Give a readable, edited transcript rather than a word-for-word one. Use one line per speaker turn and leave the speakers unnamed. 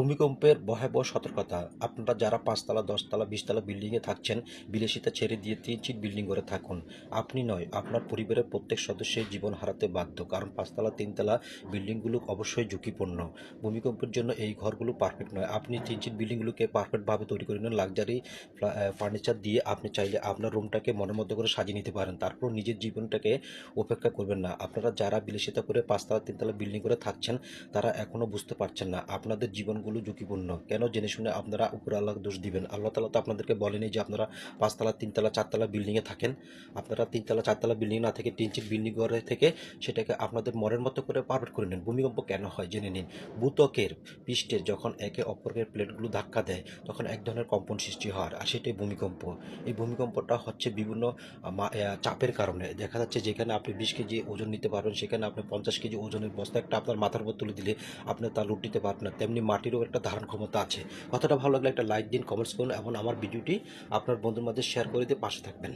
ভূমিকম্পের ভয়াবহ সতর্কতা। আপনারা যারা ৫ তলা, ১০ তলা, ২০ তলা বিল্ডিংয়ে থাকছেন, বিলাসিতা ছেড়ে দিয়ে ৩ চিট বিল্ডিং করে থাকুন। আপনি নয়, আপনার পরিবারের প্রত্যেক সদস্যই জীবন হারাতে বাধ্য। কারণ ৫ তলা, ৩ তলা বিল্ডিংগুলো অবশ্যই ঝুঁকিপূর্ণ। ভূমিকম্পের জন্য এই ঘরগুলো পারফেক্ট নয়। আপনি ৩ চিট বিল্ডিংগুলোকে পারফেক্টভাবে তৈরি করে নিন। লাক্সারি ফার্নিচার দিয়ে আপনি চাইলে আপনার রুমটাকে মনের মতো করে সাজিয়ে নিতে পারেন। তারপর নিজের জীবনটাকে উপেক্ষা করবেন না। আপনারা যারা বিলাসিতা করে ৫ তলা, ৩ তলা বিল্ডিং করে থাকছেন, তারা এখনও বুঝতে পারছেন না আপনাদের জীবনগুলো ঝুঁকিপূর্ণ। কেন জেনে শুনে আপনারা উপরে আল্লাহকে দোষ দিবেন? আল্লাহ তাআলা তো আপনাদেরকে বলেনি যে আপনারা ৫ তলা, ৩ তলা, ৪ তলা বিল্ডিংয়ে থাকেন। আপনারা ৩ তলা, ৪ তলা বিল্ডিং না থেকে টিনচিট বিল্ডিং ঘরে থেকে সেটাকে আপনাদের মনের মতো করে পারফেক্ট করে নিন। ভূমিকম্প কেন হয় জেনে নিন। ভূত্বকের পৃষ্ঠে যখন একে অপরের প্লেটগুলো ধাক্কা দেয়, তখন এক ধরনের কম্পন সৃষ্টি হয়, আর সেটাই ভূমিকম্প। এই ভূমিকম্পটা হচ্ছে বিভিন্ন চাপের কারণে। দেখা যাচ্ছে যেখানে আপনি ২০ কেজি ওজন নিতে পারবেন, সেখানে আপনি ৫০ কেজি ওজনের বস্তা একটা আপনার মাথার উপর তুলে দিলে আপনি তা লোড নিতে পারবেন না। তেমনি মাটিরও একটা ধারণ ক্ষমতা আছে। কথাটা ভালো লাগলে একটা লাইক দিন, কমেন্টস করুন এবং আমার ভিডিওটি আপনার বন্ধুর মাঝে শেয়ার করে দিয়ে পাশে থাকবেন।